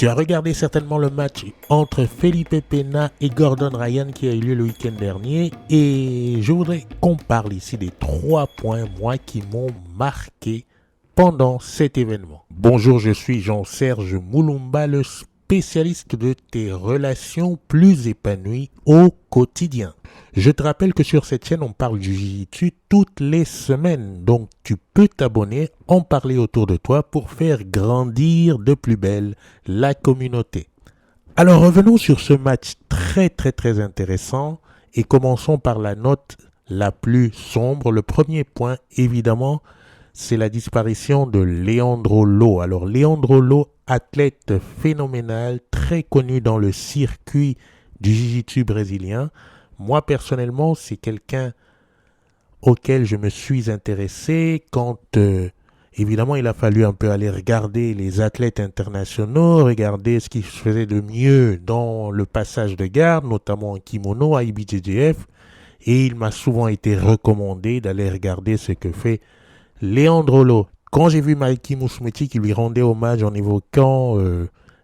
Tu as regardé certainement le match entre Felipe Pena et Gordon Ryan qui a eu lieu le week-end dernier et je voudrais qu'on parle ici des 3 points, moi, qui m'ont marqué pendant cet événement. Bonjour, je suis Jean-Serge Moulumba, le spécialiste de tes relations plus épanouies au quotidien. Je te rappelle que sur cette chaîne, on parle du jiu-jitsu toutes les semaines. Donc, tu peux t'abonner, en parler autour de toi pour faire grandir de plus belle la communauté. Alors, revenons sur ce match très intéressant et commençons par la note la plus sombre. Le premier point, évidemment, c'est la disparition de Leandro Lo. Alors, Leandro Lo, athlète phénoménal, très connu dans le circuit du jiu-jitsu brésilien. Moi, personnellement, c'est quelqu'un auquel je me suis intéressé quand, évidemment, il a fallu un peu aller regarder les athlètes internationaux, regarder ce qui se faisait de mieux dans le passage de garde, notamment en kimono à IBJJF. Et il m'a souvent été recommandé d'aller regarder ce que fait Leandro Lo. Quand j'ai vu Malky Mousmeti qui lui rendait hommage en évoquant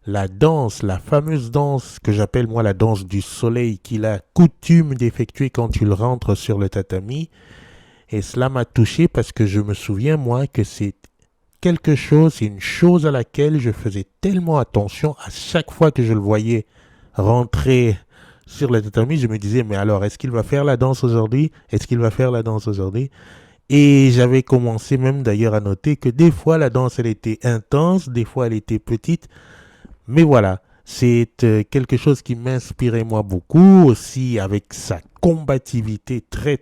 la danse, la fameuse danse que j'appelle moi la danse du soleil qu'il a coutume d'effectuer quand il rentre sur le tatami. Et cela m'a touché parce que je me souviens moi que c'est quelque chose, c'est une chose à laquelle je faisais tellement attention à chaque fois que je le voyais rentrer sur le tatami. Je me disais mais alors est-ce qu'il va faire la danse aujourd'hui? Est-ce qu'il va faire la danse aujourd'hui? Et j'avais commencé même d'ailleurs à noter que des fois la danse elle était intense, des fois elle était petite. Mais voilà, c'est quelque chose qui m'inspirait moi beaucoup, aussi avec sa combativité très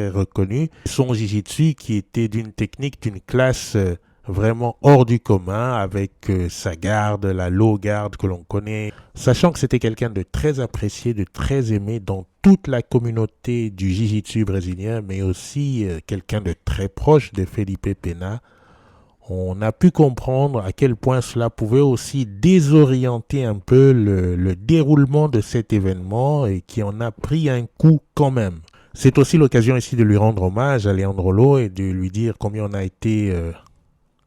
reconnue. Son jiu-jitsu qui était d'une technique, d'une classe vraiment hors du commun, avec sa garde, la low garde que l'on connaît. Sachant que c'était quelqu'un de très apprécié, de très aimé dans toute la communauté du jiu-jitsu brésilien, mais aussi quelqu'un de très proche de Felipe Pena. On a pu comprendre à quel point cela pouvait aussi désorienter un peu le déroulement de cet événement et qui en a pris un coup quand même. C'est aussi l'occasion ici de lui rendre hommage à Leandro Lo et de lui dire combien on a été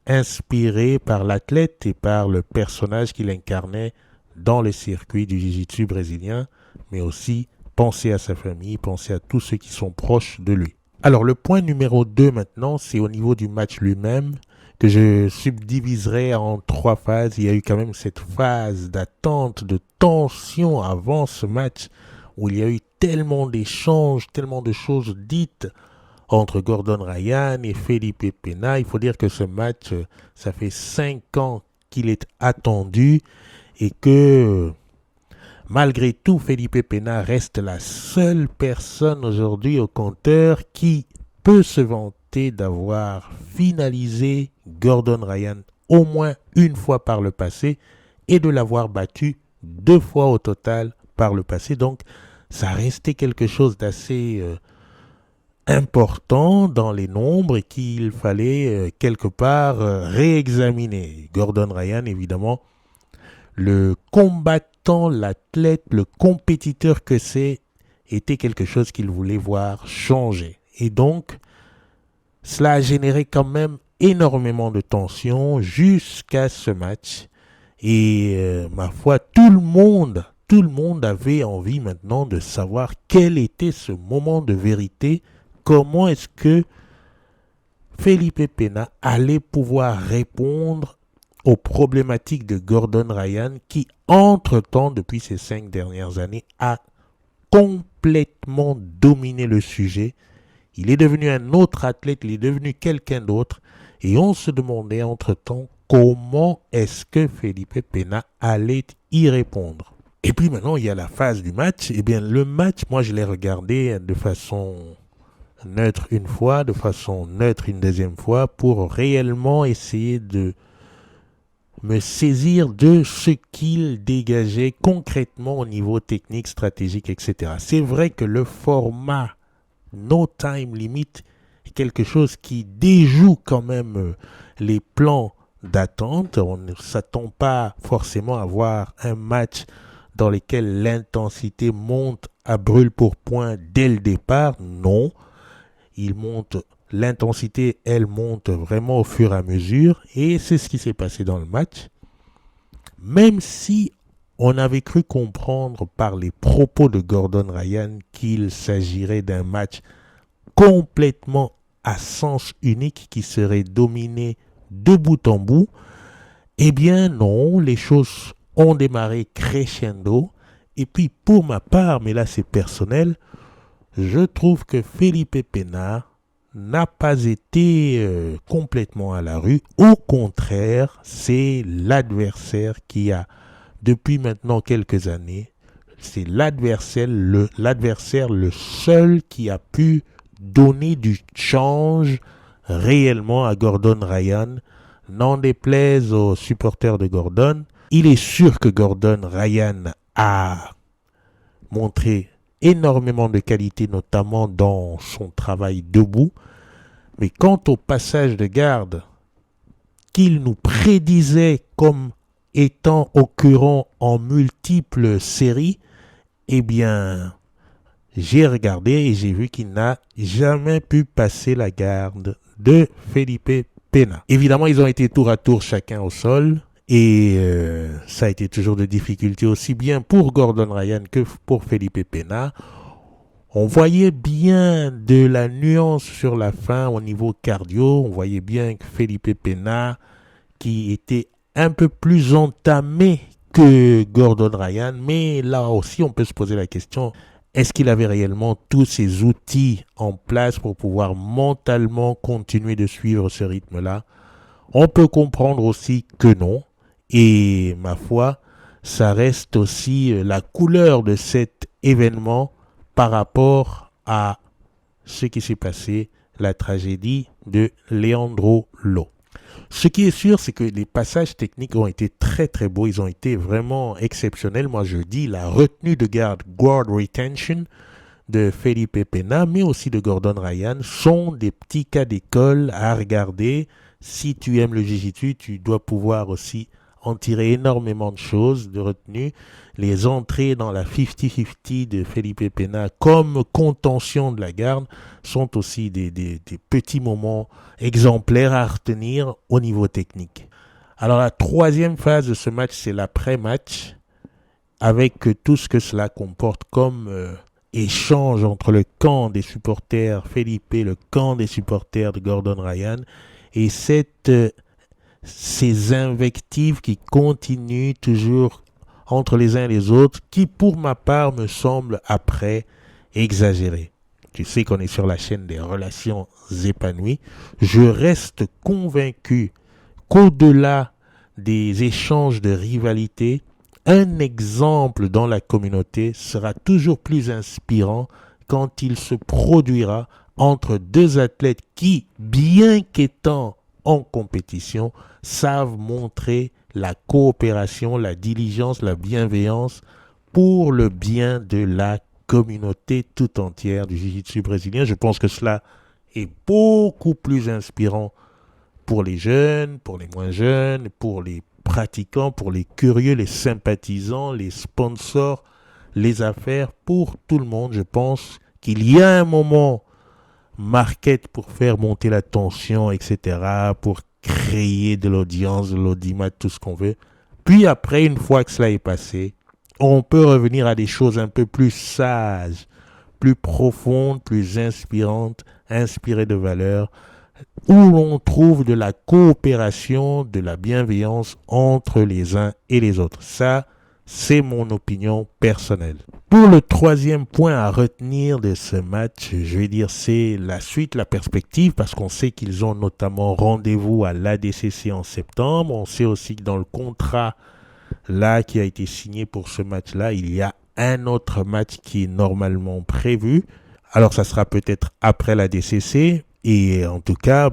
inspiré par l'athlète et par le personnage qu'il incarnait dans le circuit du jiu-jitsu brésilien, mais aussi penser à sa famille, penser à tous ceux qui sont proches de lui. Alors le point numéro 2 maintenant, c'est au niveau du match lui-même, que je subdiviserai en 3 phases. Il y a eu quand même cette phase d'attente, de tension avant ce match, où il y a eu tellement d'échanges, tellement de choses dites entre Gordon Ryan et Felipe Pena. Il faut dire que ce match, ça fait 5 ans qu'il est attendu et que malgré tout, Felipe Pena reste la seule personne aujourd'hui au compteur qui peut se vanter d'avoir finalisé Gordon Ryan au moins une fois par le passé et de l'avoir battu 2 fois au total par le passé. Donc, ça restait quelque chose d'assez important dans les nombres et qu'il fallait quelque part réexaminer. Gordon Ryan, évidemment, le combattant, l'athlète, le compétiteur que c'est, était quelque chose qu'il voulait voir changer. Et donc, cela a généré quand même énormément de tension jusqu'à ce match. Et ma foi, tout le monde avait envie maintenant de savoir quel était ce moment de vérité. Comment est-ce que Felipe Pena allait pouvoir répondre aux problématiques de Gordon Ryan qui, entre-temps, depuis ces 5 dernières années, a complètement dominé le sujet. Il est devenu un autre athlète, il est devenu quelqu'un d'autre. Et on se demandait entre-temps comment est-ce que Felipe Pena allait y répondre. Et puis maintenant, il y a la phase du match. Eh bien, le match, moi, je l'ai regardé de façon neutre une fois, de façon neutre une deuxième fois, pour réellement essayer de me saisir de ce qu'il dégageait concrètement au niveau technique, stratégique, etc. C'est vrai que le format No Time Limit est quelque chose qui déjoue quand même les plans d'attente. On ne s'attend pas forcément à voir un match dans lequel l'intensité monte à brûle-pourpoint dès le départ. Non, l'intensité, elle monte vraiment au fur et à mesure. Et c'est ce qui s'est passé dans le match. Même si on avait cru comprendre par les propos de Gordon Ryan qu'il s'agirait d'un match complètement à sens unique qui serait dominé de bout en bout, eh bien non, les choses ont démarré crescendo. Et puis pour ma part, mais là c'est personnel, je trouve que Felipe Pena n'a pas été complètement à la rue. Au contraire, c'est l'adversaire qui a, depuis maintenant quelques années, c'est l'adversaire le seul qui a pu donner du change réellement à Gordon Ryan. N'en déplaise aux supporters de Gordon, il est sûr que Gordon Ryan a montré énormément de qualité, notamment dans son travail debout. Mais quant au passage de garde qu'il nous prédisait comme étant occurrent en multiples séries, eh bien, j'ai regardé et j'ai vu qu'il n'a jamais pu passer la garde de Felipe Pena. Évidemment, ils ont été tour à tour chacun au sol. Et ça a été toujours de difficulté aussi bien pour Gordon Ryan que pour Felipe Pena. On voyait bien de la nuance sur la fin au niveau cardio. On voyait bien que Felipe Pena, qui était un peu plus entamé que Gordon Ryan, mais là aussi on peut se poser la question, est-ce qu'il avait réellement tous ces outils en place pour pouvoir mentalement continuer de suivre ce rythme-là? On peut comprendre aussi que non. Et ma foi, ça reste aussi la couleur de cet événement par rapport à ce qui s'est passé, la tragédie de Leandro Lo. Ce qui est sûr, c'est que les passages techniques ont été très très beaux, ils ont été vraiment exceptionnels. Moi je dis la retenue de garde, guard retention de Felipe Pena, mais aussi de Gordon Ryan, sont des petits cas d'école à regarder. Si tu aimes le jiu-jitsu, tu dois pouvoir aussi en tirer énormément de choses de retenue. Les entrées dans la 50-50 de Felipe Pena comme contention de la garde sont aussi des petits moments exemplaires à retenir au niveau technique. Alors la troisième phase de ce match, c'est l'après-match, avec tout ce que cela comporte comme échange entre le camp des supporters Felipe, le camp des supporters de Gordon Ryan, et ces invectives qui continuent toujours entre les uns et les autres, qui pour ma part me semblent après exagérées. Tu sais qu'on est sur la chaîne des relations épanouies. Je reste convaincu qu'au-delà des échanges de rivalité, un exemple dans la communauté sera toujours plus inspirant quand il se produira entre deux athlètes qui, bien qu'étant en compétition, savent montrer la coopération, la diligence, la bienveillance pour le bien de la communauté tout entière du jiu-jitsu brésilien. Je pense que cela est beaucoup plus inspirant pour les jeunes, pour les moins jeunes, pour les pratiquants, pour les curieux, les sympathisants, les sponsors, les affaires, pour tout le monde. Je pense qu'il y a un moment market pour faire monter la tension, etc., pour créer de l'audience, de l'audimat, tout ce qu'on veut. Puis après, une fois que cela est passé, on peut revenir à des choses un peu plus sages, plus profondes, plus inspirantes, inspirées de valeurs, où l'on trouve de la coopération, de la bienveillance entre les uns et les autres. Ça, c'est mon opinion personnelle. Pour le troisième point à retenir de ce match, je vais dire c'est la suite, la perspective, parce qu'on sait qu'ils ont notamment rendez-vous à l'ADCC en septembre. On sait aussi que dans le contrat là qui a été signé pour ce match-là, il y a un autre match qui est normalement prévu. Alors ça sera peut-être après l'ADCC, et en tout cas,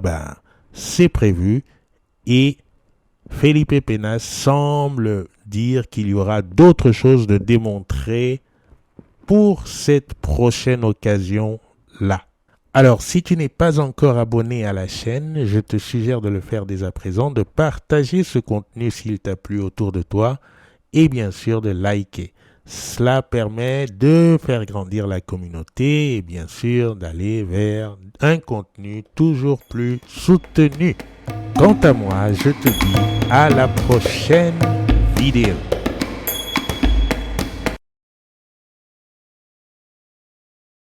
c'est prévu. Et Felipe Pena semble dire qu'il y aura d'autres choses de démontrer pour cette prochaine occasion-là. Alors, si tu n'es pas encore abonné à la chaîne, je te suggère de le faire dès à présent, de partager ce contenu s'il t'a plu autour de toi et bien sûr de liker. Cela permet de faire grandir la communauté et bien sûr d'aller vers un contenu toujours plus soutenu. Quant à moi, je te dis à la prochaine vidéo.